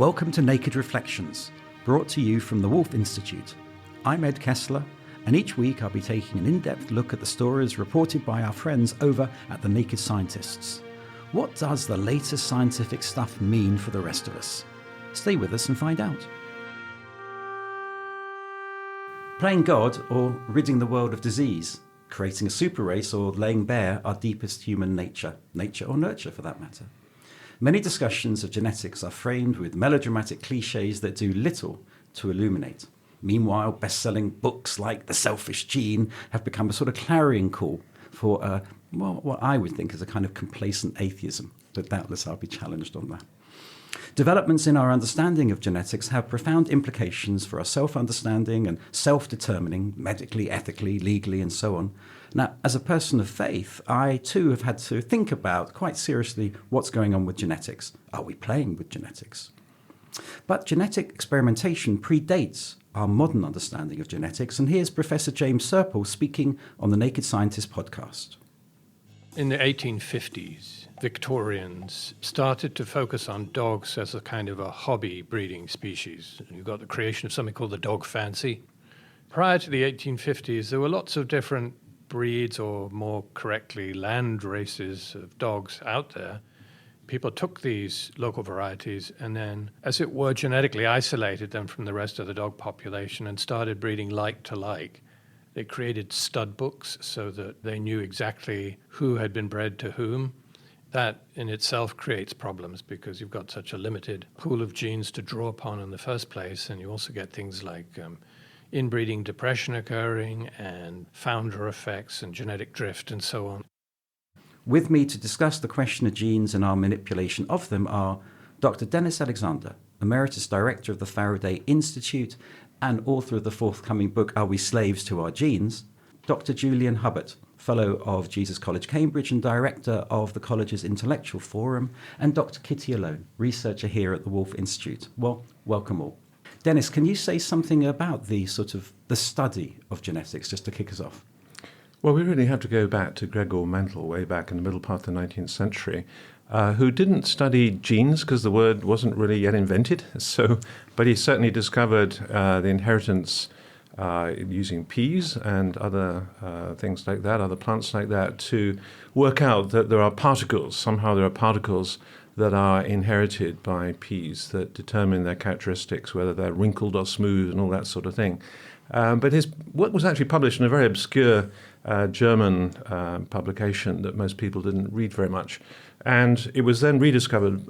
Welcome to Naked Reflections, brought to you from the Wolf Institute. I'm Ed Kessler, and each week I'll be taking an in-depth look at the stories reported by our friends over at the Naked Scientists. What does the latest scientific stuff mean for the rest of us? Stay with us and find out. Playing God or ridding the world of disease, creating a super race or laying bare our deepest human nature or nurture for that matter. Many discussions of genetics are framed with melodramatic cliches that do little to illuminate. Meanwhile, best-selling books like The Selfish Gene have become a sort of clarion call for, what I would think is a kind of complacent atheism, but doubtless I'll be challenged on that. Developments in our understanding of genetics have profound implications for our self-understanding and self-determining, medically, ethically, legally, and so on. Now, as a person of faith, I too have had to think about quite seriously what's going on with genetics. Are we playing with genetics? But genetic experimentation predates our modern understanding of genetics, and here's Professor James Serpell speaking on the Naked Scientist podcast. In the 1850s, Victorians started to focus on dogs as a kind of a hobby breeding species. You've got the creation of something called the dog fancy. Prior to the 1850s, there were lots of different breeds, or more correctly, land races of dogs out there. People took these local varieties and then, as it were, genetically isolated them from the rest of the dog population and started breeding like to like. They created stud books so that they knew exactly who had been bred to whom. That in itself creates problems because you've got such a limited pool of genes to draw upon in the first place, and you also get things like inbreeding depression occurring and founder effects and genetic drift and so on. With me to discuss the question of genes and our manipulation of them are Dr. Dennis Alexander, Emeritus Director of the Faraday Institute and author of the forthcoming book, Are We Slaves to Our Genes? Dr. Julian Hubbard, Fellow of Jesus College, Cambridge and Director of the college's Intellectual Forum, and Dr. Kitty Alone, researcher here at the Wolf Institute. Well, welcome all. Dennis, can you say something about the study of genetics, just to kick us off? Well, we really have to go back to Gregor Mendel way back in the middle part of the 19th century, who didn't study genes because the word wasn't really yet invented. But he certainly discovered the inheritance using peas and other things like that, other plants like that, to work out that there are particles. Somehow there are particles that are inherited by peas that determine their characteristics, whether they're wrinkled or smooth and all that sort of thing. But his work was actually published in a very obscure German publication that most people didn't read very much. And it was then rediscovered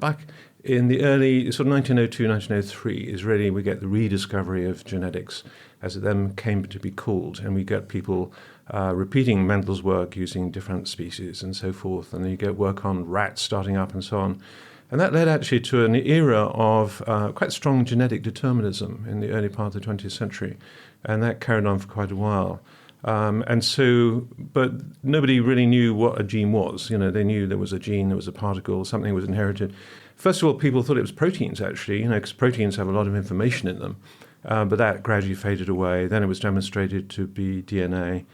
back in the early 1902, 1903 is really we get the rediscovery of genetics as it then came to be called. And we get people repeating Mendel's work using different species and so forth. And then you get work on rats starting up and so on. And that led actually to an era of quite strong genetic determinism in the early part of the 20th century. And that carried on for quite a while. But nobody really knew what a gene was. They knew there was a gene, there was a particle, something was inherited. First of all, people thought it was proteins, actually, because proteins have a lot of information in them. But that gradually faded away. Then it was demonstrated to be DNA.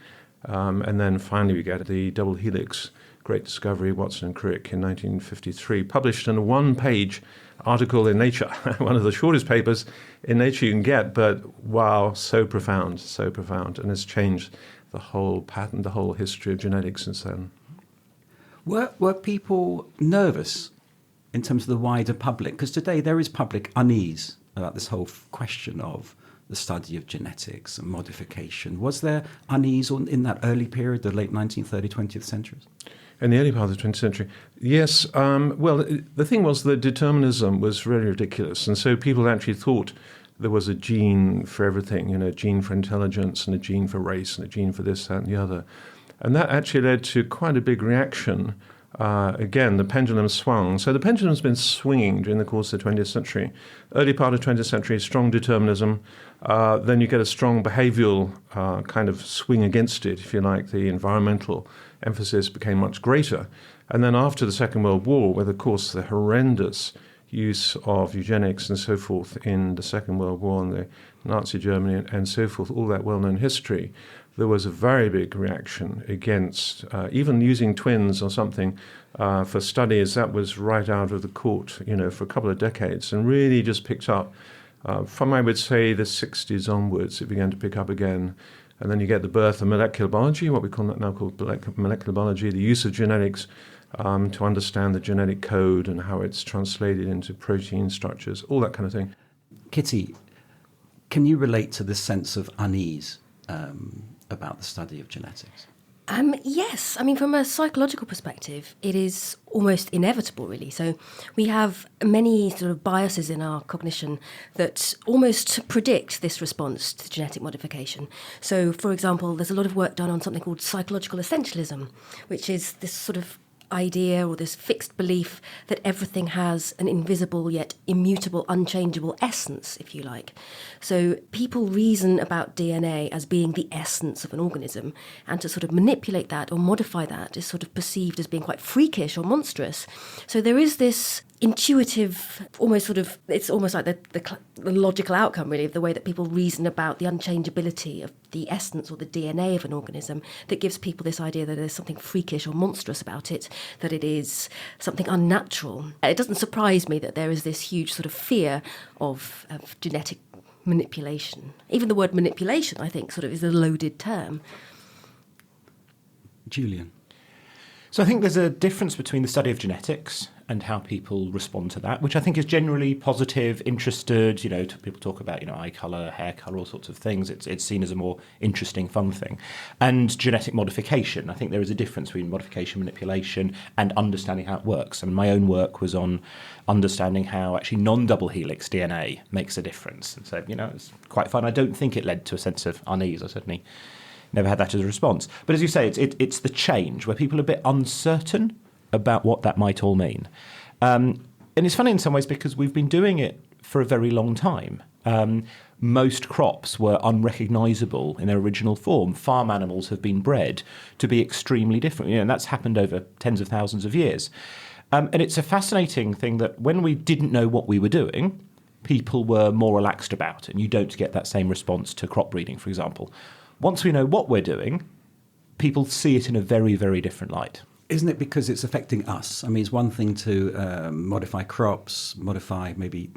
And then finally we get the double helix, great discovery, Watson and Crick in 1953, published in a one-page article in Nature, one of the shortest papers in Nature you can get, but wow, so profound, and it's changed the whole pattern, the whole history of genetics since then. Were people nervous in terms of the wider public? Because today there is public unease about this whole question of the study of genetics and modification. Was there unease in that early period, the late 19th, early 20th centuries? In the early part of the 20th century, yes. The thing was that determinism was really ridiculous. And so people actually thought there was a gene for everything, a gene for intelligence and a gene for race and a gene for this, that, and the other. And that actually led to quite a big reaction. Again, the pendulum swung. So the pendulum's been swinging during the course of the 20th century. Early part of the 20th century, strong determinism. Then you get a strong behavioral kind of swing against it, if you like. The environmental emphasis became much greater. And then after the Second World War, with, of course, the horrendous use of eugenics and so forth in the Second World War and the Nazi Germany and so forth, all that well-known history, there was a very big reaction against even using twins or something for studies. That was right out of the court, for a couple of decades, and really just picked up from, I would say, the 60s onwards. It began to pick up again. And then you get the birth of molecular biology, what we call now called molecular biology, the use of genetics to understand the genetic code and how it's translated into protein structures, all that kind of thing. Kitty, can you relate to this sense of unease about the study of genetics? Yes. I mean, from a psychological perspective, it is almost inevitable, really. So we have many sort of biases in our cognition that almost predict this response to genetic modification. So, for example, there's a lot of work done on something called psychological essentialism, which is this sort of idea or this fixed belief that everything has an invisible yet immutable, unchangeable essence, if you like. So people reason about DNA as being the essence of an organism, and to sort of manipulate that or modify that is sort of perceived as being quite freakish or monstrous. So there is this intuitive, it's almost like the logical outcome, really, of the way that people reason about the unchangeability of the essence or the DNA of an organism, that gives people this idea that there's something freakish or monstrous about it, that it is something unnatural. It doesn't surprise me that there is this huge sort of fear of genetic manipulation. Even the word manipulation, I think, sort of is a loaded term. Julian? So I think there's a difference between the study of genetics and how people respond to that, which I think is generally positive, interested. People talk about, eye colour, hair colour, all sorts of things. It's seen as a more interesting, fun thing. And genetic modification. I think there is a difference between modification, manipulation, and understanding how it works. I mean, my own work was on understanding how actually non-double helix DNA makes a difference. And so, it's quite fun. I don't think it led to a sense of unease. I certainly never had that as a response. But as you say, it's the change where people are a bit uncertain about what that might all mean. And it's funny in some ways because we've been doing it for a very long time. Most crops were unrecognisable in their original form. Farm animals have been bred to be extremely different, and that's happened over tens of thousands of years. And it's a fascinating thing that when we didn't know what we were doing, people were more relaxed about it, and you don't get that same response to crop breeding, for example. Once we know what we're doing, people see it in a very, very different light. Isn't it because it's affecting us? I mean, it's one thing to modify crops, modify maybe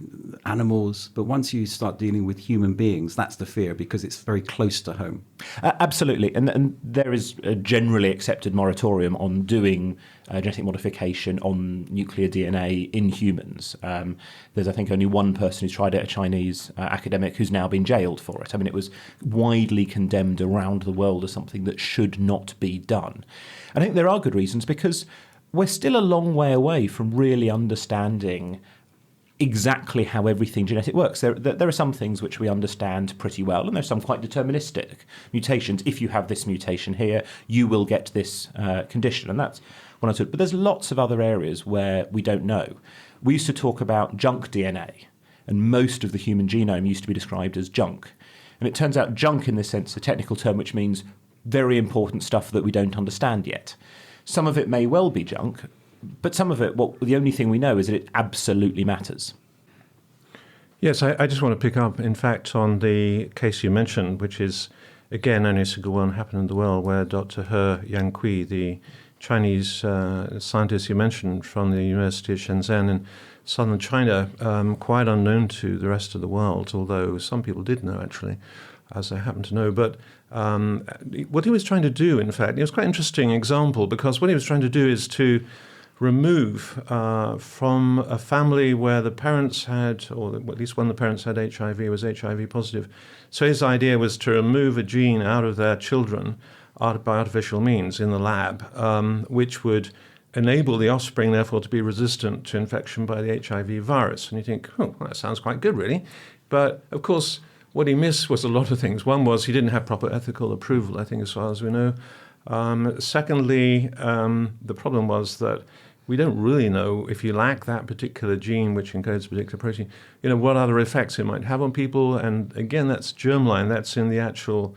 animals, but once you start dealing with human beings, that's the fear because it's very close to home. Absolutely. And there is a generally accepted moratorium on doing genetic modification on nuclear DNA in humans. There's, I think, only one person who's tried it, a Chinese academic who's now been jailed for it. I mean, it was widely condemned around the world as something that should not be done. I think there are good reasons because we're still a long way away from really understanding exactly how everything genetic works. There are some things which we understand pretty well, and there's some quite deterministic mutations. If you have this mutation here, you will get this condition, and that's one I took. But there's lots of other areas where we don't know. We used to talk about junk DNA, and most of the human genome used to be described as junk. And it turns out junk in this sense is a technical term which means very important stuff that we don't understand yet. Some of it may well be junk, but some of it, the only thing we know is that it absolutely matters. Yes, I just want to pick up, in fact, on the case you mentioned, which is, again, only a single one happened in the world, where Dr. He Yankui, the Chinese scientist you mentioned from the University of Shenzhen in southern China, quite unknown to the rest of the world, although some people did know, actually, as I happen to know. But what he was trying to do, in fact, it was quite an interesting example, because what he was trying to do is to remove from a family where the parents had, or at least one of the parents had HIV, was HIV positive. So his idea was to remove a gene out of their children by artificial means in the lab, which would enable the offspring, therefore, to be resistant to infection by the HIV virus. And you think, oh, well, that sounds quite good, really. But, of course, what he missed was a lot of things. One was he didn't have proper ethical approval, I think, as far as we know. Secondly, the problem was that we don't really know if you lack that particular gene which encodes a particular protein, what other effects it might have on people. And again, that's germline. That's in the actual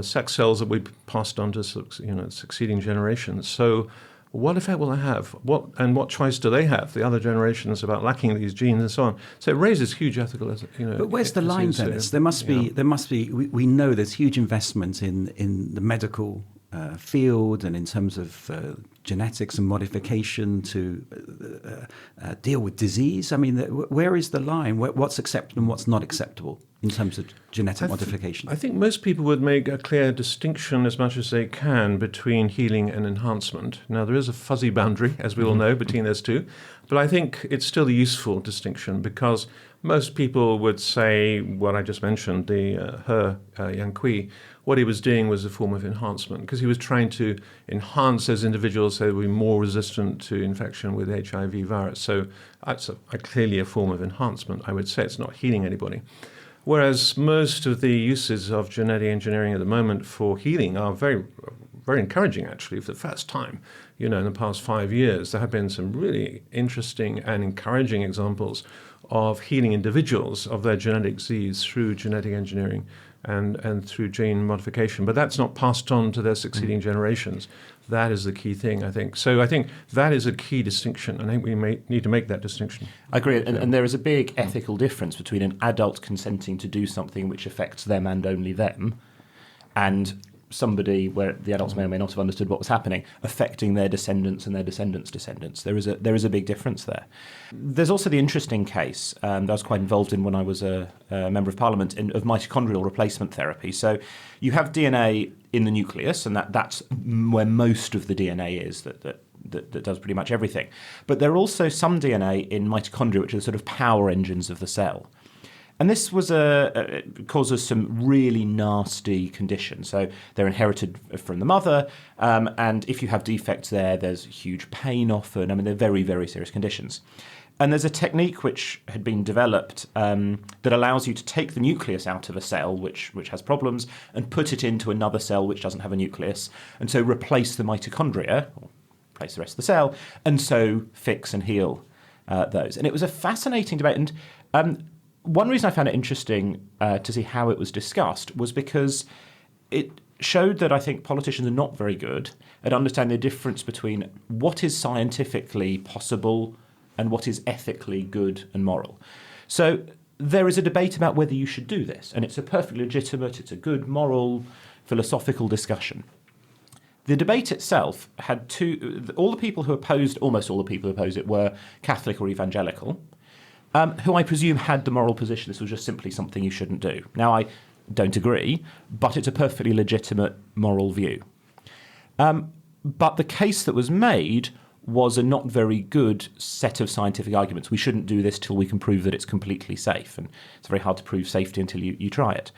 sex cells that we passed on to succeeding generations. So what effect will it have? What choice do they have, the other generations, about lacking these genes and so on? So it raises huge ethical, But where's the line then? There must be. We know there's huge investment in the medical field and in terms of genetics and modification to deal with disease. I mean, where is the line? What's acceptable and what's not acceptable in terms of genetic modification? I think most people would make a clear distinction as much as they can between healing and enhancement. Now, there is a fuzzy boundary, as we all know, between those two. But I think it's still a useful distinction because most people would say what I just mentioned, Yang Kui, what he was doing was a form of enhancement because he was trying to enhance those individuals so they would be more resistant to infection with HIV virus. So that's clearly a form of enhancement, I would say. It's not healing anybody. Whereas most of the uses of genetic engineering at the moment for healing are very, very encouraging, actually. For the first time, in the past 5 years, there have been some really interesting and encouraging examples of healing individuals of their genetic disease through genetic engineering and through gene modification. But that's not passed on to their succeeding generations. That is the key thing, I think. So I think that is a key distinction, and I think we need to make that distinction. I agree, and there is a big ethical difference between an adult consenting to do something which affects them and only them, and somebody where the adults may or may not have understood what was happening, affecting their descendants and their descendants' descendants. There is a big difference there. There's also the interesting case that I was quite involved in when I was a Member of Parliament of mitochondrial replacement therapy. So you have DNA in the nucleus, and that's where most of the DNA is that does pretty much everything. But there are also some DNA in mitochondria, which are the sort of power engines of the cell. And this causes some really nasty conditions. So they're inherited from the mother, and if you have defects there, there's huge pain often. I mean, they're very, very serious conditions. And there's a technique which had been developed that allows you to take the nucleus out of a cell which has problems and put it into another cell which doesn't have a nucleus, and so replace the mitochondria, or replace the rest of the cell, and so fix and heal those. And it was a fascinating debate. And one reason I found it interesting to see how it was discussed was because it showed that I think politicians are not very good at understanding the difference between what is scientifically possible and what is ethically good and moral. So there is a debate about whether you should do this, and it's a perfectly legitimate, it's a good, moral, philosophical discussion. The debate itself had almost all the people who opposed it were Catholic or evangelical, who I presume had the moral position this was just simply something you shouldn't do. Now, I don't agree, but it's a perfectly legitimate moral view. But the case that was made was a not very good set of scientific arguments. We shouldn't do this till we can prove that it's completely safe, and it's very hard to prove safety until you try it.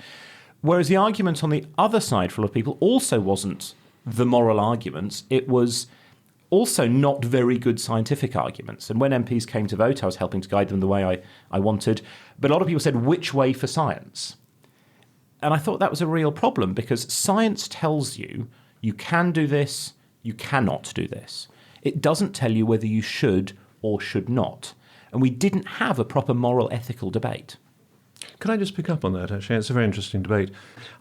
Whereas the argument on the other side for a lot of people also wasn't the moral arguments, it was also not very good scientific arguments. And when MPs came to vote, I was helping to guide them the way I wanted. But a lot of people said, which way for science? And I thought that was a real problem because science tells you you can do this, you cannot do this. It doesn't tell you whether you should or should not. And we didn't have a proper moral ethical debate. Can I just pick up on that, actually? It's a very interesting debate.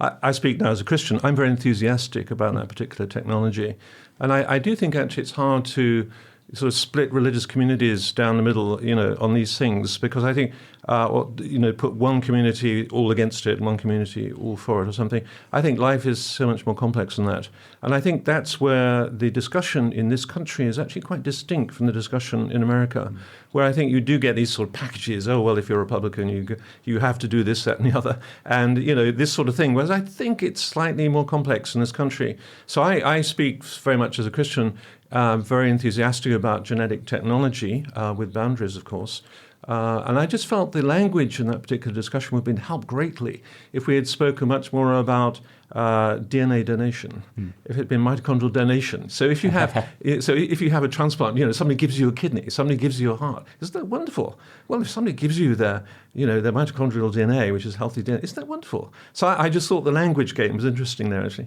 I speak now as a Christian. I'm very enthusiastic about that particular technology. And I do think, actually, it's hard to sort of split religious communities down the middle, on these things, because I think, put one community all against it and one community all for it or something. I think life is so much more complex than that. And I think that's where the discussion in this country is actually quite distinct from the discussion in America, where I think you do get these sort of packages. Oh, well, if you're a Republican, you have to do this, that, and the other. And, this sort of thing, whereas I think it's slightly more complex in this country. So I speak very much as a Christian, very enthusiastic about genetic technology, with boundaries, of course. And I just felt the language in that particular discussion would have been helped greatly if we had spoken much more about DNA donation, if it had been mitochondrial donation. So if you have, if you have a transplant, somebody gives you a kidney, somebody gives you a heart. Isn't that wonderful? Well, if somebody gives you their mitochondrial DNA, which is healthy DNA, isn't that wonderful? So I just thought the language game was interesting there, actually.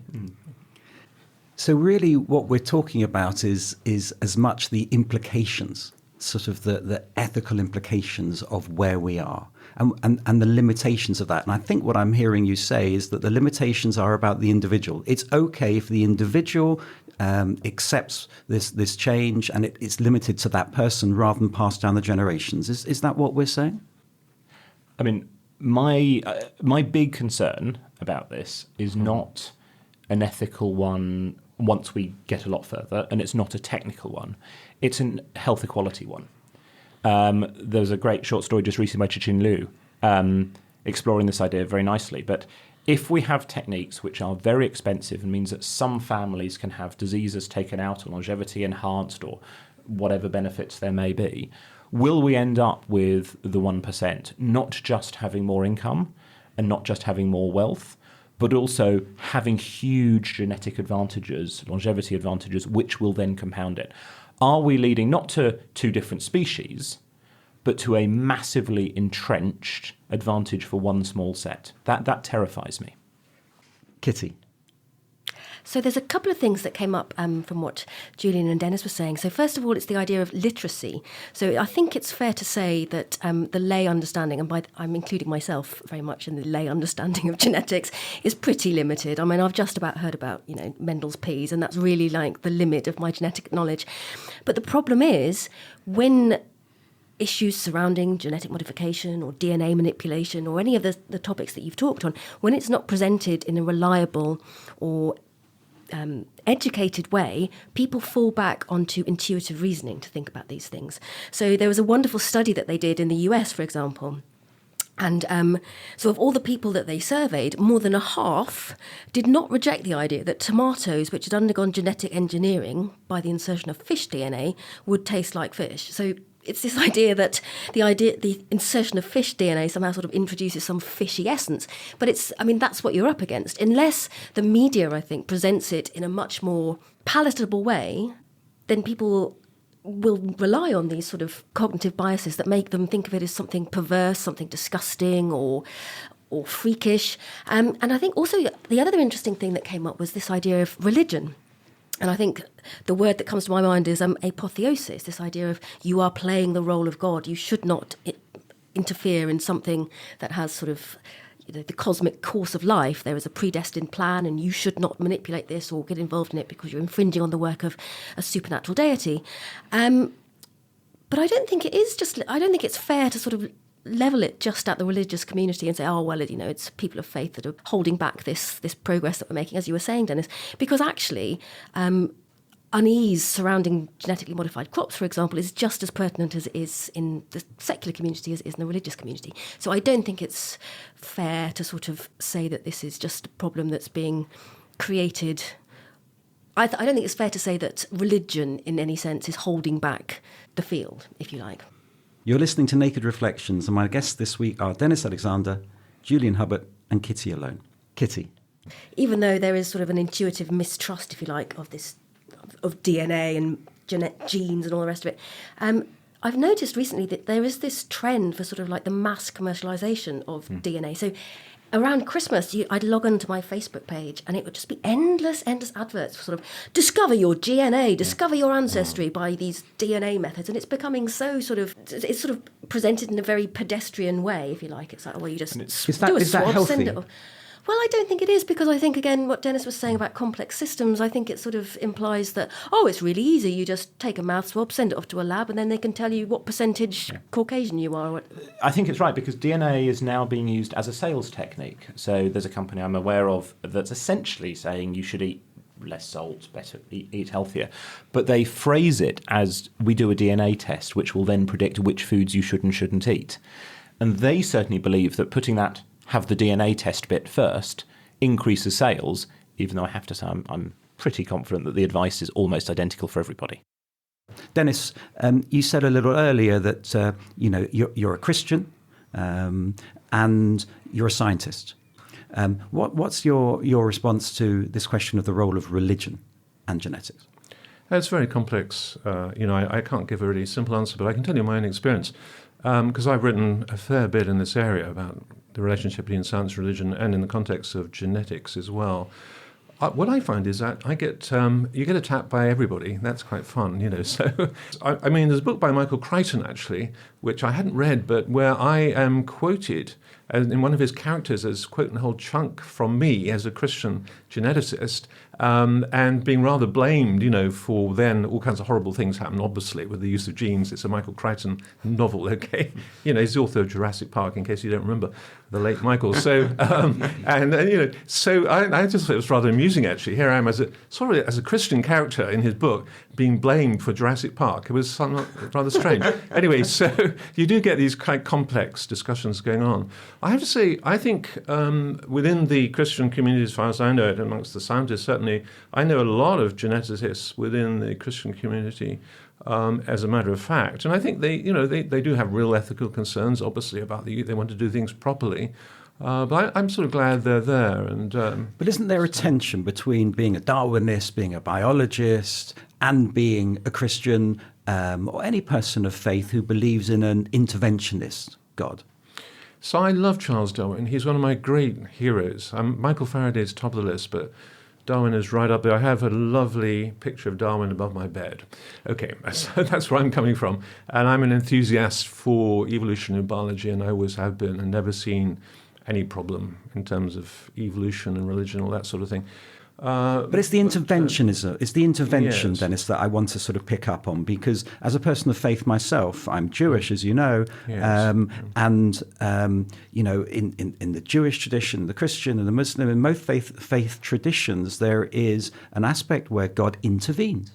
So really what we're talking about is as much the implications, sort of the ethical implications of where we are and the limitations of that. And I think what I'm hearing you say is that the limitations are about the individual. It's okay if the individual accepts this change and it's limited to that person rather than passed down the generations. Is that what we're saying? I mean, my big concern about this is not an ethical one once we get a lot further, and it's not a technical one. It's a health equality one. There was a great short story just recently by Chichin Liu exploring this idea very nicely. But if we have techniques which are very expensive and means that some families can have diseases taken out or longevity enhanced or whatever benefits there may be, will we end up with the 1% not just having more income and not just having more wealth, but also having huge genetic advantages, longevity advantages, which will then compound it? Are we leading not to two different species, but to a massively entrenched advantage for one small set? That terrifies me. Kitty. So there's a couple of things that came up from what Julian and Dennis were saying. So first of all, it's the idea of literacy. So I think it's fair to say that the lay understanding, and I'm including myself very much in the lay understanding of genetics, is pretty limited. I mean, I've just about heard about, Mendel's peas, and that's really like the limit of my genetic knowledge. But the problem is when issues surrounding genetic modification or DNA manipulation or any of the topics that you've talked on, when it's not presented in a reliable or educated way, people fall back onto intuitive reasoning to think about these things. So there was a wonderful study that they did in the US, for example. And so of all the people that they surveyed, more than a half did not reject the idea that tomatoes, which had undergone genetic engineering by the insertion of fish DNA, would taste like fish. So it's this idea that the insertion of fish DNA somehow sort of introduces some fishy essence. But that's what you're up against. Unless the media, I think, presents it in a much more palatable way, then people will rely on these sort of cognitive biases that make them think of it as something perverse, something disgusting or freakish. And I think also the other interesting thing that came up was this idea of religion. And I think the word that comes to my mind is apotheosis, this idea of you are playing the role of God. You should not interfere in something that has sort of the cosmic course of life. There is a predestined plan and you should not manipulate this or get involved in it because you're infringing on the work of a supernatural deity. But I don't think it's fair to sort of level it just at the religious community and say, oh, well, it's people of faith that are holding back this progress that we're making, as you were saying, Dennis, because actually unease surrounding genetically modified crops, for example, is just as pertinent as it is in the secular community as it is in the religious community. So I don't think it's fair to sort of say that this is just a problem that's being created. I don't think it's fair to say that religion, in any sense, is holding back the field, if you like. You're listening to Naked Reflections, and my guests this week are Dennis Alexander, Julian Hubbard, and Kitty Alone. Kitty. Even though there is sort of an intuitive mistrust, if you like, of DNA and genes and all the rest of it, I've noticed recently that there is this trend for sort of like the mass commercialisation of DNA. So around Christmas, I'd log onto my Facebook page and it would just be endless adverts for sort of discover your DNA, discover your ancestry by these DNA methods. And it's becoming it's sort of presented in a very pedestrian way, if you like. It's like, well, you just is that healthy? Send it off. Well, I don't think it is, because I think, again, what Dennis was saying about complex systems, I think it sort of implies that, it's really easy. You just take a mouth swab, send it off to a lab, and then they can tell you what percentage Caucasian you are. I think it's right, because DNA is now being used as a sales technique. So there's a company I'm aware of that's essentially saying you should eat less salt, better eat healthier. But they phrase it as, we do a DNA test, which will then predict which foods you should and shouldn't eat. And they certainly believe that putting that have the DNA test bit first increases sales, even though I have to say I'm pretty confident that the advice is almost identical for everybody. Dennis, you said a little earlier that you're a Christian and you're a scientist. What's your response to this question of the role of religion and genetics? It's very complex. I can't give a really simple answer, but I can tell you my own experience, because I've written a fair bit in this area about the relationship between science and religion, and in the context of genetics as well. What I find is that you get attacked by everybody. That's quite fun, So, there's a book by Michael Crichton, actually, which I hadn't read, but where I am quoted in one of his characters as quoting a whole chunk from me as a Christian geneticist, and being rather blamed, for then all kinds of horrible things happen, obviously, with the use of genes. It's a Michael Crichton novel, okay? He's the author of Jurassic Park, in case you don't remember, the late Michael. So, so I just thought it was rather amusing, actually. Here I am as a Christian character in his book, being blamed for Jurassic Park. It was somewhat rather strange. Anyway, so you do get these quite complex discussions going on. I have to say, I think within the Christian community, as far as I know it, amongst the scientists, certainly, I know a lot of geneticists within the Christian community, as a matter of fact. And I think they do have real ethical concerns, obviously, about they want to do things properly. But I'm sort of glad they're there. And but isn't there a tension between being a Darwinist, being a biologist, and being a Christian, or any person of faith who believes in an interventionist God? So I love Charles Darwin. He's one of my great heroes. Michael Faraday is top of the list, but Darwin is right up there. I have a lovely picture of Darwin above my bed. Okay, so that's where I'm coming from. And I'm an enthusiast for evolutionary biology, and I always have been, and never seen any problem in terms of evolution and religion, all that sort of thing. But it's the interventionism. It's the intervention, yes. Dennis, that I want to sort of pick up on, because as a person of faith myself, I'm Jewish, as you know, Yes. and in the Jewish tradition, the Christian and the Muslim, in most faith traditions, there is an aspect where God intervenes.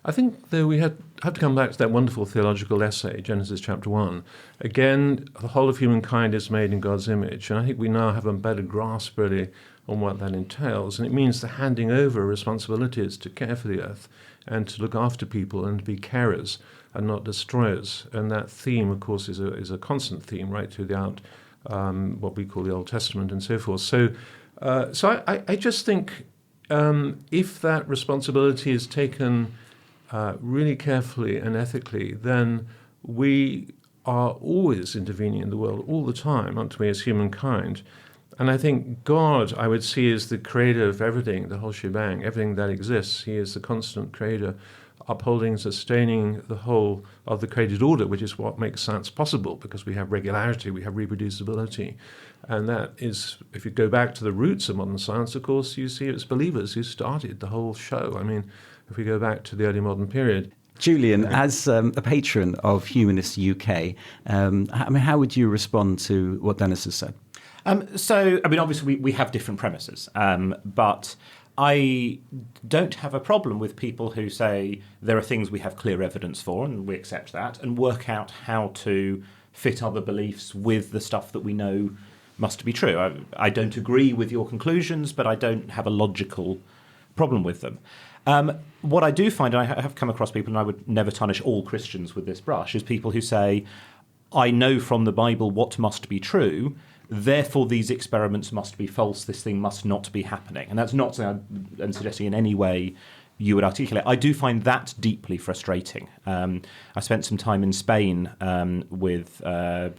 I think that we have to come back to that wonderful theological essay, Genesis chapter 1. Again, the whole of humankind is made in God's image, and I think we now have a better grasp, really, on what that entails. And it means the handing over responsibilities to care for the earth and to look after people and to be carers and not destroyers. And that theme, of course, is a constant theme right throughout what we call the Old Testament and so forth. So I just think if that responsibility is taken really carefully and ethically, then we are always intervening in the world all the time, aren't we, as humankind? And I think God, I would see, is the creator of everything, the whole shebang, everything that exists. He is the constant creator, upholding, sustaining the whole of the created order, which is what makes science possible, because we have regularity, we have reproducibility. And that is, if you go back to the roots of modern science, of course, you see it's believers who started the whole show. I mean, if we go back to the early modern period. Julian, as a patron of Humanist UK, how would you respond to what Dennis has said? Obviously we have different premises, but I don't have a problem with people who say there are things we have clear evidence for and we accept that, and work out how to fit other beliefs with the stuff that we know must be true. I don't agree with your conclusions, but I don't have a logical problem with them. What I do find, and I have come across people, and I would never tarnish all Christians with this brush, is people who say, I know from the Bible what must be true, therefore these experiments must be false, this thing must not be happening. And that's not something I'm suggesting in any way you would articulate. I do find that deeply frustrating. I spent some time in Spain with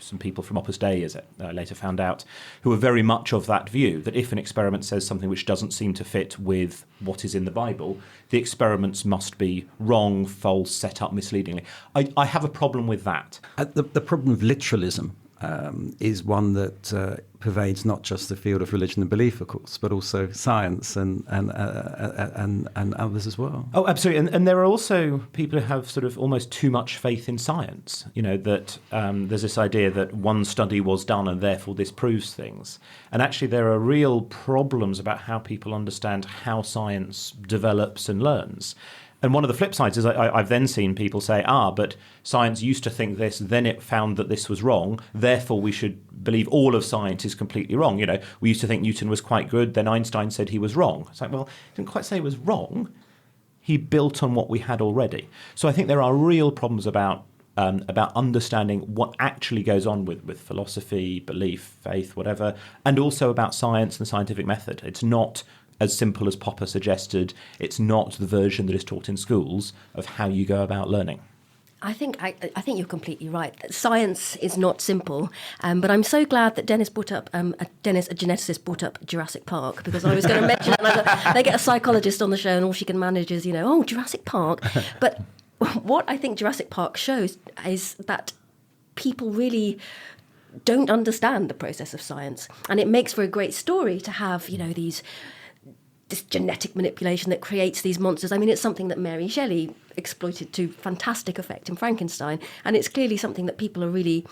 some people from Opus Dei, as I later found out, who are very much of that view, that if an experiment says something which doesn't seem to fit with what is in the Bible, the experiments must be wrong, false, set up misleadingly. I have a problem with that. The problem of literalism is one that pervades not just the field of religion and belief, of course, but also science and others as well. Oh, absolutely. And there are also people who have sort of almost too much faith in science, that there's this idea that one study was done and therefore this proves things. And actually there are real problems about how people understand how science develops and learns. And one of the flip sides is I've then seen people say, but science used to think this, then it found that this was wrong, therefore we should believe all of science is completely wrong. We used to think Newton was quite good, then Einstein said he was wrong. It's like, well, he didn't quite say he was wrong. He built on what we had already. So I think there are real problems about understanding what actually goes on with philosophy, belief, faith, whatever, and also about science and the scientific method. It's not as simple as Popper suggested. It's not the version that is taught in schools of how you go about learning. I think you're completely right. Science is not simple, but I'm so glad that Dennis brought up, a geneticist, brought up Jurassic Park, because I was going to mention it. And I thought, they get a psychologist on the show and all she can manage is, Jurassic Park. But what I think Jurassic Park shows is that people really don't understand the process of science. And it makes for a great story to have, this genetic manipulation that creates these monsters. I mean, it's something that Mary Shelley exploited to fantastic effect in Frankenstein, and it's clearly something that people are really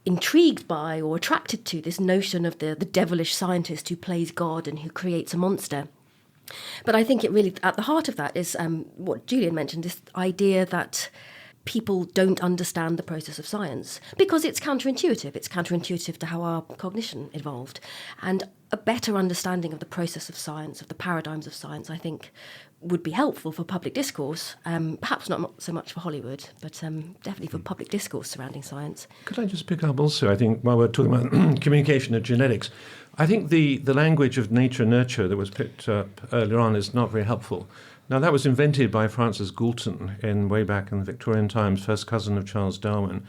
intrigued by or attracted to, this notion of the devilish scientist who plays God and who creates a monster. But I think it really, at the heart of that is what Julian mentioned, this idea that people don't understand the process of science because it's counterintuitive. It's counterintuitive to how our cognition evolved. And a better understanding of the process of science, of the paradigms of science, I think would be helpful for public discourse, perhaps not so much for Hollywood, but definitely for public discourse surrounding science. Could I just pick up also, I think, while we're talking about communication of genetics, I think the language of nature-nurture that was picked up earlier on is not very helpful. Now, that was invented by Francis Galton way back in the Victorian times, first cousin of Charles Darwin.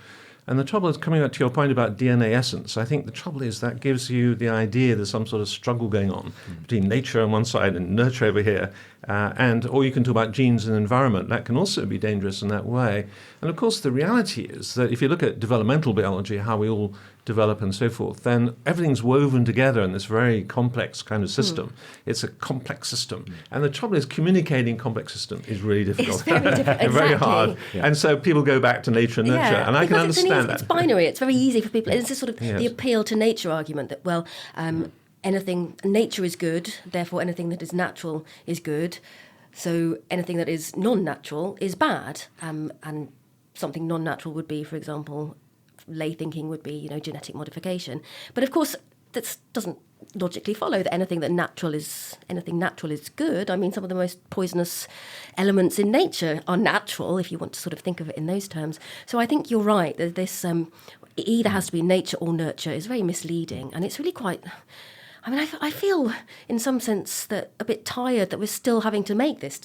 And the trouble is, coming back to your point about DNA essence, I think the trouble is that gives you the idea there's some sort of struggle going on between nature on one side and nurture over here. Or you can talk about genes and environment. That can also be dangerous in that way. And of course, the reality is that if you look at developmental biology, how we all develop and so forth, then everything's woven together in this very complex kind of system. It's a complex system. And the trouble is, communicating complex system is really difficult. It's very difficult. and very Exactly. hard. Yeah. And so people go back to nature and nurture. And I can understand that. It's binary. It's very easy for people. It's just sort of the appeal to nature argument that, nature is good, therefore anything that is natural is good. So anything that is non-natural is bad. And something non-natural would be, for example, lay thinking would be, genetic modification. But of course, that doesn't logically follow that anything natural is good. I mean, some of the most poisonous elements in nature are natural, if you want to sort of think of it in those terms. So I think you're right. That this it either has to be nature or nurture is very misleading, and it's really quite. I mean, I feel in some sense that a bit tired that we're still having to make this.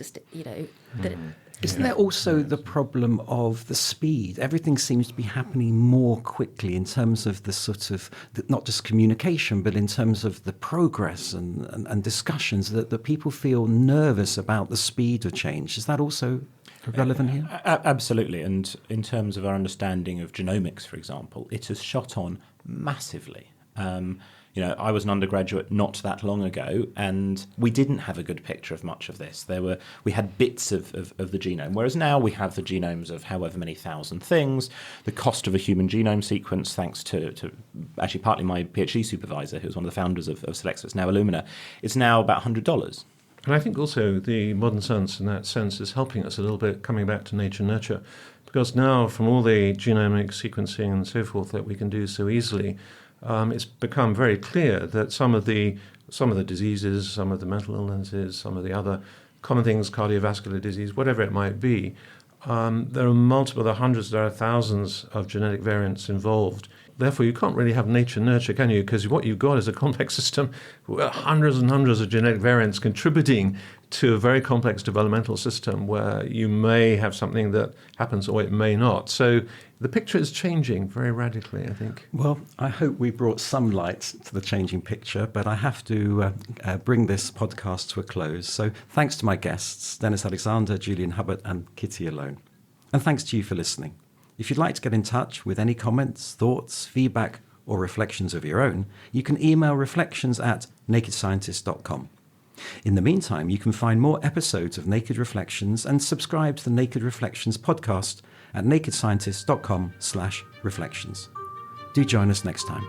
Isn't there also the problem of the speed? Everything seems to be happening more quickly in terms of the sort of, not just communication, but in terms of the progress and discussions, that people feel nervous about the speed of change. Is that also relevant here? Absolutely. And in terms of our understanding of genomics, for example, it has shot on massively. I was an undergraduate not that long ago, and we didn't have a good picture of much of this. We had bits of the genome, whereas now we have the genomes of however many thousand things. The cost of a human genome sequence, thanks to actually partly my PhD supervisor, who's one of the founders of Solexa, it's now Illumina, it's now about $100. And I think also the modern science in that sense is helping us a little bit, coming back to nature nurture, because now from all the genomic sequencing and so forth that we can do so easily, it's become very clear that some of the diseases, some of the mental illnesses, some of the other common things, cardiovascular disease, whatever it might be, there are hundreds, there are thousands of genetic variants involved. Therefore, you can't really have nature-nurture, can you? Because what you've got is a complex system with hundreds and hundreds of genetic variants contributing to a very complex developmental system where you may have something that happens or it may not. So the picture is changing very radically, I think. Well, I hope we brought some light to the changing picture, but I have to bring this podcast to a close. So thanks to my guests, Dennis Alexander, Julian Hubbard and Kitty Alone. And thanks to you for listening. If you'd like to get in touch with any comments, thoughts, feedback, or reflections of your own, you can email reflections@nakedscientist.com. In the meantime, you can find more episodes of Naked Reflections and subscribe to the Naked Reflections podcast at nakedscientist.com/reflections. Do join us next time.